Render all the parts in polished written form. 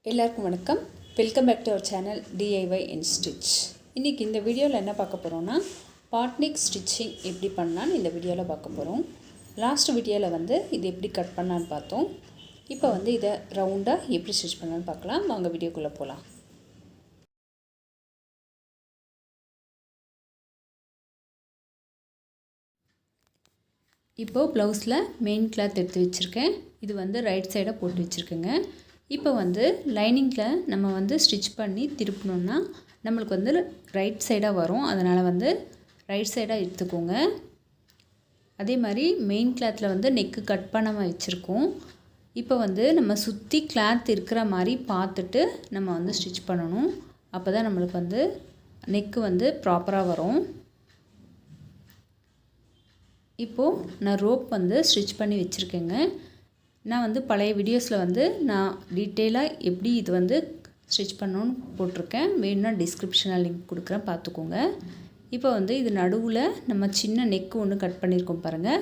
எல்லாருக்கும் வணக்கம். Welcome back to our channel DIY and Stitch. இன்றைக்கி இந்த வீடியோவில் என்ன பார்க்க போகிறோன்னா பாட்னிக் ஸ்டிச்சிங் எப்படி பண்ணலான்னு இந்த வீடியோவில் பார்க்க போகிறோம். லாஸ்ட் வீடியோவில் இது எப்படி கட் பண்ணலான்னு பார்த்தோம். இப்போ இதை ரவுண்டாக எப்படி ஸ்டிச் பண்ணலான்னு பார்க்கலாம். வாங்க வீடியோக்குள்ளே போகலாம். இப்போது ப்ளவுஸில் மெயின் கிளாத் எடுத்து வச்சுருக்கேன். இது ரைட் சைடாக போட்டு வச்சுருக்கேங்க. இப்போ லைனிங்கில் நம்ம ஸ்டிச் பண்ணி திருப்பினோன்னா நம்மளுக்கு ரைட் சைடாக வரும். அதனால் ரைட் சைடாக எடுத்துக்கோங்க. அதே மாதிரி மெயின் கிளாத்தில் நெக்கு கட் பண்ணாமல் வச்சுருக்கோம். இப்போ நம்ம சுற்றி கிளாத் இருக்கிற மாதிரி பார்த்துட்டு நம்ம ஸ்டிச் பண்ணணும். அப்போ தான் நம்மளுக்கு நெக்கு ப்ராப்பராக வரும். இப்போது நான் ரோப் ஸ்டிச் பண்ணி வச்சுருக்கேங்க. நான் பழைய வீடியோஸில் நான் டீட்டெயிலாக எப்படி இது ஸ்டிச் பண்ணணுன்னு போட்டிருக்கேன். வேணும்னா டிஸ்கிரிப்ஷனில் லிங்க் கொடுக்குறேன், பார்த்துக்கோங்க. இப்போ இது நடுவில் நம்ம சின்ன நெக்கு ஒன்று கட் பண்ணியிருக்கோம் பாருங்கள்.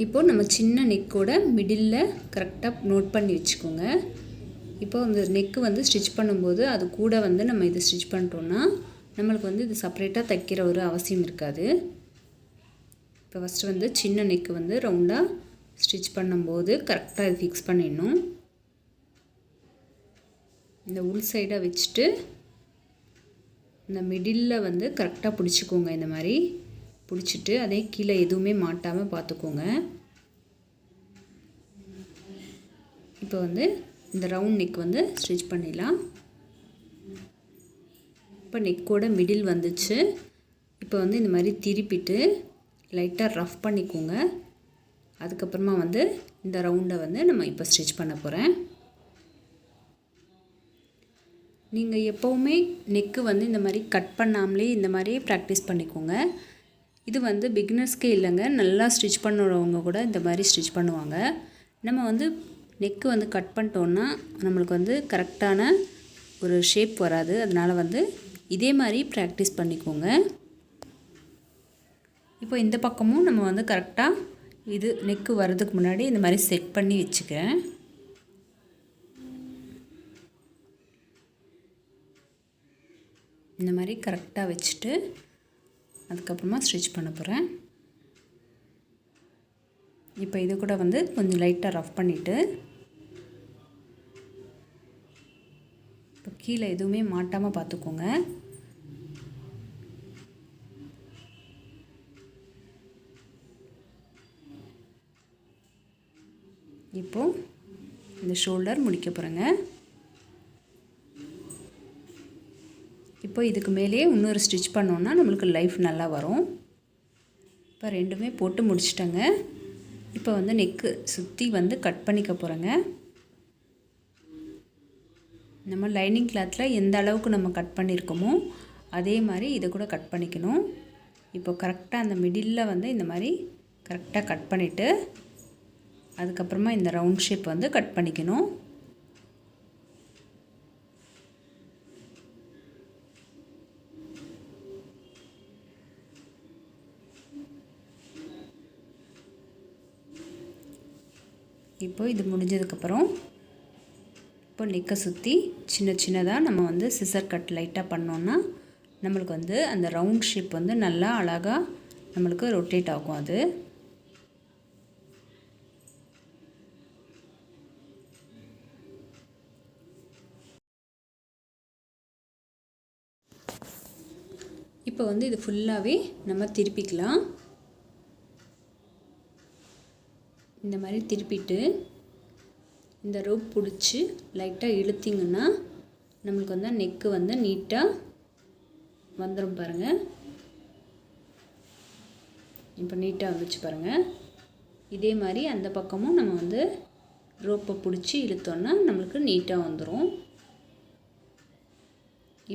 இப்போது நம்ம சின்ன நெக்கோட மிடில் கரெக்டாக நோட் பண்ணி வச்சுக்கோங்க. இப்போ நெக்கு ஸ்டிச் பண்ணும்போது அது கூட நம்ம இது ஸ்டிச் பண்ணிட்டோன்னா நம்மளுக்கு இது செப்பரேட்டாக தைக்கிற ஒரு அவசியம் இருக்காது. இப்போ ஃபஸ்ட்டு சின்ன நெக்கு ரவுண்டாக ஸ்டிச் பண்ணும்போது கரெக்டாக இது ஃபிக்ஸ் பண்ணிடணும். இந்த உள் சைடாக வச்சுட்டு இந்த மிடில் கரெக்டாக பிடிச்சிக்கோங்க. இந்த மாதிரி பிடிச்சிட்டு அதே கீழே எதுவுமே மாட்டாமல் பார்த்துக்கோங்க. இப்போ இந்த ரவுண்ட் நெக் ஸ்டிச் பண்ணிடலாம். இப்போ நெக்கோட மிடில் வந்துச்சு. இப்போ இந்த மாதிரி திருப்பிட்டு லைட்டாக ரஃப் பண்ணிக்கோங்க. அதுக்கப்புறமா இந்த ரவுண்டை நம்ம இப்போ ஸ்டிச் பண்ண போகிறேன். நீங்கள் எப்போவுமே நெக்கு இந்த மாதிரி கட் பண்ணாமலே இந்த மாதிரி ப்ராக்டிஸ் பண்ணிக்கோங்க. இது பிகினர்ஸ்க்கே இல்லைங்க, நல்லா ஸ்டிச் பண்ணுறவங்க கூட இந்த மாதிரி ஸ்டிச் பண்ணுவாங்க. நம்ம நெக்கு கட் பண்ணிட்டோன்னா நம்மளுக்கு கரெக்டான ஒரு ஷேப் வராது. அதனால் இதே மாதிரி ப்ராக்டிஸ் பண்ணிக்கோங்க. இப்போ இந்த பக்கமும் நம்ம கரெக்டாக இது நெக்கு வர்றதுக்கு முன்னாடி இந்த மாதிரி செட் பண்ணி வச்சுக்கிறேன். இந்த மாதிரி கரெக்டாக வச்சுட்டு அதுக்கப்புறமா ஸ்டிச் பண்ண போகிறேன். இப்போ இது கூட கொஞ்சம் லைட்டாக ரஃப் பண்ணிவிட்டு இப்போ கீழே எதுவுமே மாட்டாமல் பார்த்துக்கோங்க. இப்போது இந்த ஷோல்டர் முடிக்க போகிறேங்க. இப்போ இதுக்கு மேலேயே இன்னொரு ஸ்டிச் பண்ணோன்னா நம்மளுக்கு லைஃப் நல்லா வரும். இப்போ ரெண்டுமே போட்டு முடிச்சிட்டேங்க. இப்போ நெக்கு சுற்றி கட் பண்ணிக்க போகிறேங்க. நம்ம லைனிங் கிளாத்தில் எந்த அளவுக்கு நம்ம கட் பண்ணியிருக்கோமோ அதே மாதிரி இதை கூட கட் பண்ணிக்கணும். இப்போ கரெக்டாக அந்த மிடில் இந்த மாதிரி கரெக்டாக கட் பண்ணிவிட்டு அதுக்கப்புறமா இந்த ரவுண்ட் ஷேப் கட் பண்ணிக்கணும். இப்போ இது முடிஞ்சதுக்கப்புறம் இப்போ நெக்கை சுற்றி சின்ன சின்னதாக நம்ம சிசர் கட் லைட்டாக பண்ணோன்னா நம்மளுக்கு அந்த ரவுண்ட் ஷேப் நல்லா அழகாக நம்மளுக்கு ரொட்டேட் ஆகும். அது இப்போ இது ஃபுல்லாகவே நம்ம திருப்பிக்கலாம். இந்த மாதிரி திருப்பிட்டு இந்த ரோப் பிடிச்சி லைட்டாக இழுத்திங்கன்னா நம்மளுக்கு நெக்கு நீட்டாக வந்துடும் பாருங்கள். இப்போ நீட்டாக வந்துச்சு பாருங்கள். இதே மாதிரி அந்த பக்கமும் நம்ம ரோப்பை பிடிச்சி இழுத்தோன்னா நம்மளுக்கு நீட்டாக வந்துடும்.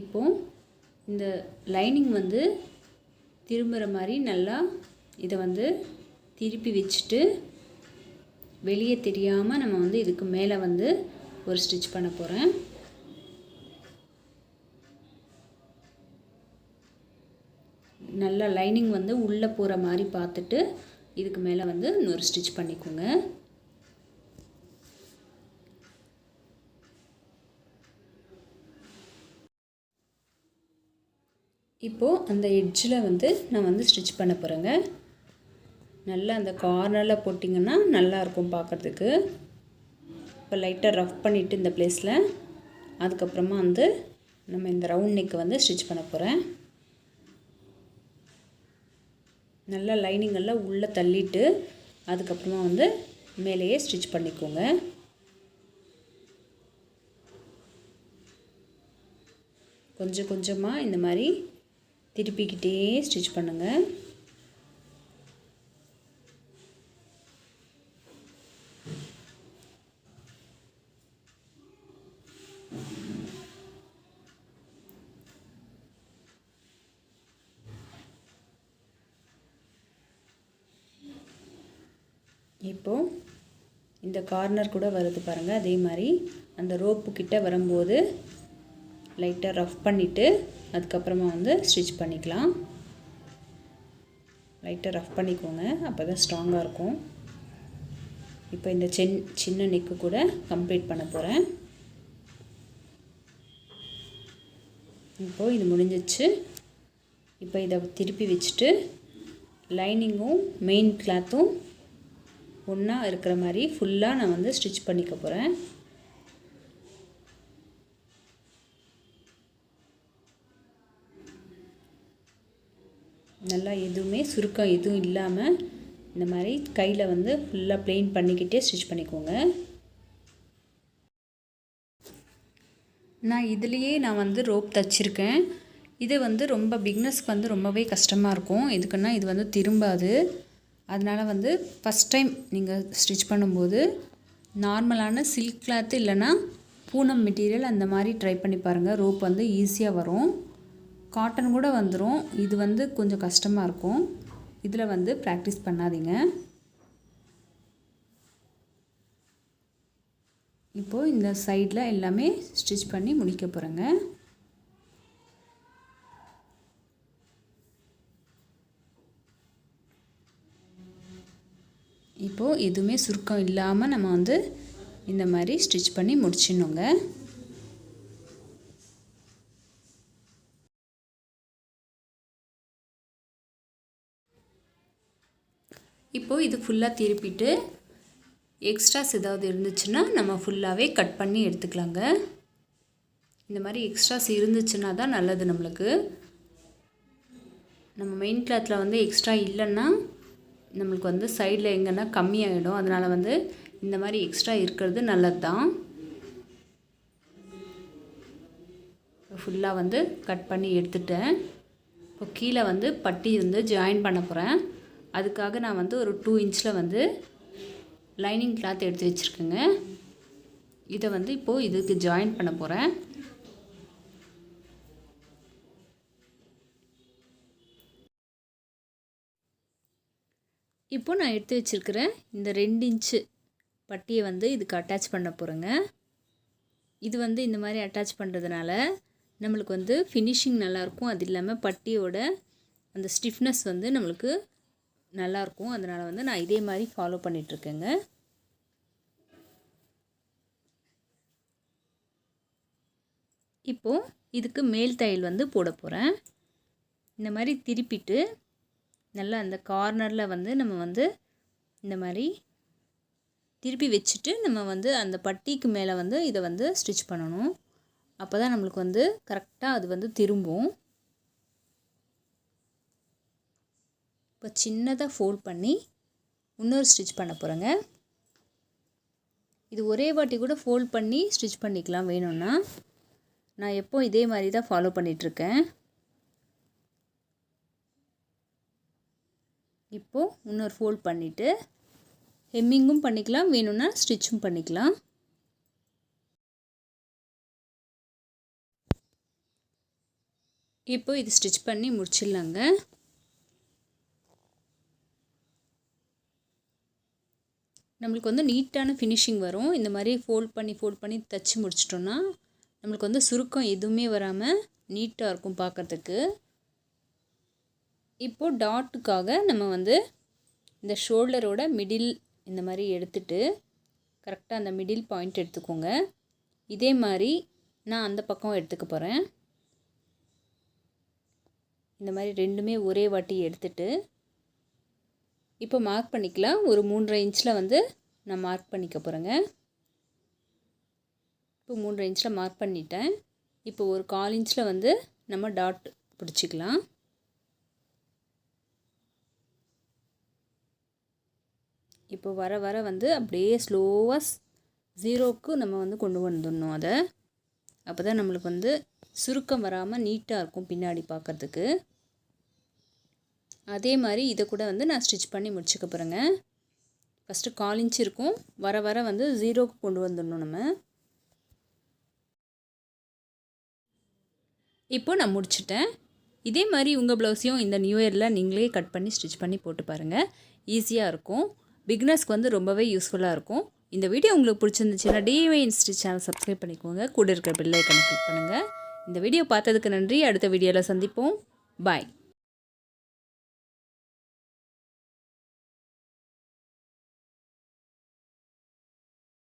இப்போது இந்த லைனிங் திரும்புகிற மாதிரி நல்லா இதை திருப்பி வச்சுட்டு வெளியே தெரியாமல் நம்ம இதுக்கு மேலே ஒரு ஸ்டிச் பண்ண போகிறேன். நல்லா லைனிங் உள்ளே போகிற மாதிரி பார்த்துட்டு இதுக்கு மேலே இன்னொரு ஸ்டிச் பண்ணிக்கோங்க. இப்போது அந்த எட்ஜில் வந்து நான் வந்து ஸ்டிச் பண்ண போகிறேங்க. நல்லா அந்த கார்னரில் போட்டிங்கன்னா நல்லாயிருக்கும் பார்க்குறதுக்கு. இப்போ லைட்டாக ரஃப் பண்ணிவிட்டு இந்த பிளேஸில் அதுக்கப்புறமா வந்து நம்ம இந்த ரவுண்ட் நெக்கை வந்து ஸ்டிச் பண்ண போகிறேன். நல்லா லைனிங்கெல்லாம் உள்ளே தள்ளிட்டு அதுக்கப்புறமா வந்து மேலேயே ஸ்டிச் பண்ணிக்கோங்க. கொஞ்சம் கொஞ்சமாக இந்த மாதிரி திருப்பிக்கிட்டே ஸ்டிச் பண்ணுங்கள். இப்போது இந்த கார்னர் கூட வருது பாருங்கள். அதே மாதிரி அந்த ரோப்பு கிட்ட வரும்போது லைட்டாக ரஃப் பண்ணிவிட்டு அதுக்கப்புறமா வந்து ஸ்டிச் பண்ணிக்கலாம். லைட்டாக ரஃப் பண்ணிக்கோங்க, அப்போ தான் ஸ்ட்ராங்காக இருக்கும். இப்போ இந்த சின்ன நெக்கு கூட கம்ப்ளீட் பண்ண போகிறேன். இப்போது இது முடிஞ்சிச்சு. இப்போ இதை திருப்பி வச்சுட்டு லைனிங்கும் மெயின் கிளாத்தும் ஒன்றா இருக்கிற மாதிரி ஃபுல்லாக நான் வந்து ஸ்டிச் பண்ணிக்க போகிறேன். நல்லா எதுவுமே சுருக்கம் எதுவும் இல்லாமல் இந்த மாதிரி கையில் வந்து ஃபுல்லாக ப்ளெயின் பண்ணிக்கிட்டே ஸ்டிச் பண்ணிக்கோங்க. நான் இதுலேயே நான் வந்து ரோப் தைச்சிருக்கேன். இது வந்து ரொம்ப பிகினர்ஸ்க்கு வந்து ரொம்பவே கஷ்டமாக இருக்கும். எதுக்குன்னா இது வந்து திரும்பாது. அதனால் வந்து ஃபஸ்ட் டைம் நீங்கள் ஸ்டிச் பண்ணும்போது நார்மலான சில்க் கிளாத்து இல்லைன்னா பூனம் மெட்டீரியல் அந்த மாதிரி ட்ரை பண்ணி பாருங்கள். ரோப் வந்து ஈஸியாக வரும். காட்டன் கூட வந்துடும். இது வந்து கொஞ்சம் கஷ்டமாக இருக்கும். இதில் வந்து ப்ராக்டிஸ் பண்ணாதீங்க. இப்போது இந்த சைடில் எல்லாமே ஸ்டிச் பண்ணி முடிக்க போகிறேங்க. இப்போது எதுவுமே சுருக்கம் இல்லாமல் நம்ம வந்து இந்த மாதிரி ஸ்டிச் பண்ணி முடிச்சிடணுங்க. இப்போது இது ஃபுல்லாக திருப்பிட்டு எக்ஸ்ட்ராஸ் ஏதாவது இருந்துச்சுன்னா நம்ம ஃபுல்லாகவே கட் பண்ணி எடுத்துக்கலாங்க. இந்த மாதிரி எக்ஸ்ட்ராஸ் இருந்துச்சுன்னா தான் நல்லது நம்மளுக்கு. நம்ம மெயின் கிளாத்தில் வந்து எக்ஸ்ட்ரா இல்லைன்னா நம்மளுக்கு வந்து சைடில் எங்கன்னா கம்மியாகிடும். அதனால் வந்து இந்த மாதிரி எக்ஸ்ட்ரா இருக்கிறது நல்லது தான். ஃபுல்லாக வந்து கட் பண்ணி எடுத்துட்டேன். இப்போ கீழே வந்து பட்டி வந்து ஜாயின் பண்ண போகிறேன். அதுக்காக நான் வந்து ஒரு 2 இன்ச்சில் வந்து லைனிங் கிளாத் எடுத்து வச்சுருக்கேங்க. இதை வந்து இப்போது இதுக்கு ஜாயின் பண்ண போகிறேன். இப்போது நான் எடுத்து வச்சுருக்கிற இந்த 2 இன்ச்சு பட்டியை வந்து இதுக்கு அட்டாச் பண்ண போகிறேங்க. இது வந்து இந்த மாதிரி அட்டாச் பண்ணுறதுனால நம்மளுக்கு வந்து ஃபினிஷிங் நல்லாயிருக்கும். அது இல்லாமல் பட்டியோட அந்த ஸ்டிஃப்னஸ் வந்து நம்மளுக்கு நல்லாயிருக்கும். அதனால் வந்து நான் இதே மாதிரி ஃபாலோ பண்ணிகிட்ருக்கேங்க. இப்போது இதுக்கு மேல் தையல் வந்து போட போகிறேன். இந்த மாதிரி திருப்பிட்டு நல்லா அந்த கார்னரில் வந்து நம்ம வந்து இந்த மாதிரி திருப்பி வச்சுட்டு நம்ம வந்து அந்த பட்டிக்கு மேலே வந்து இதை வந்து ஸ்டிச் பண்ணணும். அப்போ தான் நம்மளுக்கு வந்து கரெக்டாக அது வந்து திரும்பும். இப்போ சின்னதாக ஃபோல்ட் பண்ணி இன்னொரு ஸ்டிச் பண்ண போகிறேங்க. இது ஒரே வாட்டி கூட ஃபோல்ட் பண்ணி ஸ்டிச் பண்ணிக்கலாம் வேணும்னா. நான் எப்போ இதே மாதிரி தான் ஃபாலோ பண்ணிகிட்ருக்கேன். இப்போது இன்னொரு ஃபோல்ட் பண்ணிவிட்டு ஹெம்மிங்கும் பண்ணிக்கலாம், வேணும்னா ஸ்டிச்சும் பண்ணிக்கலாம். இப்போ இது ஸ்டிச் பண்ணி முடிச்சிடலாங்க. நம்மளுக்கு வந்து நீட்டான ஃபினிஷிங் வரும். இந்த மாதிரி ஃபோல்ட் பண்ணி தைச்சி முடிச்சிட்டோன்னா நம்மளுக்கு வந்து சுருக்கம் எதுவுமே வராமல் நீட்டாக இருக்கும் பார்க்குறதுக்கு. இப்போது டாட்டுக்காக நம்ம வந்து இந்த ஷோல்டரோட மிடில் இந்த மாதிரி எடுத்துட்டு கரெக்டாக அந்த மிடில் பாயிண்ட் எடுத்துக்கோங்க. இதே மாதிரி நான் அந்த பக்கம் எடுத்துக்க போகிறேன். இந்த மாதிரி ரெண்டுமே ஒரே வாட்டி எடுத்துட்டு இப்போ மார்க் பண்ணிக்கலாம். ஒரு 3.5 இன்ச்சில் வந்து நான் மார்க் பண்ணிக்க போகிறேங்க. இப்போ 3.5 இன்ச்சில் மார்க் பண்ணிட்டேன். இப்போ ஒரு 1/4 இன்ச்சில் வந்து நம்ம டாட் பிடிச்சிக்கலாம். இப்போ வர வர வந்து அப்படியே ஸ்லோவாக 0க்கு நம்ம வந்து கொண்டு வந்துடணும். அதை அப்போ தான் நம்மளுக்கு வந்து சுருக்கம் வராமல் நீட்டாக இருக்கும் பின்னாடி பார்க்குறதுக்கு. அதே மாதிரி இதை கூட வந்து நான் ஸ்டிச் பண்ணி முடிச்சுக்க போகிறேங்க. ஃபஸ்ட்டு 1/4 இன்ச் இருக்கும், வர வர வந்து 0க்கு கொண்டு வந்துடணும் நம்ம. இப்போ நான் முடிச்சிட்டேன். இதே மாதிரி உங்கள் ப்ளவுஸையும் இந்த நியூ இயரில் நீங்களே கட் பண்ணி ஸ்டிச் பண்ணி போட்டு பாருங்கள். ஈஸியாக இருக்கும். பிகினர்ஸ்க்கு வந்து ரொம்பவே யூஸ்ஃபுல்லாக இருக்கும். இந்த வீடியோ உங்களுக்கு பிடிச்சிருந்துச்சுன்னா DIY ஸ்டிச் சேனல் சப்ஸ்கிரைப் பண்ணிக்கோங்க. கூட இருக்கிற பெல் ஐக்கனை கிளிக் பண்ணுங்கள். இந்த வீடியோ பார்த்ததுக்கு நன்றி. அடுத்த வீடியோவில் சந்திப்போம். பாய்.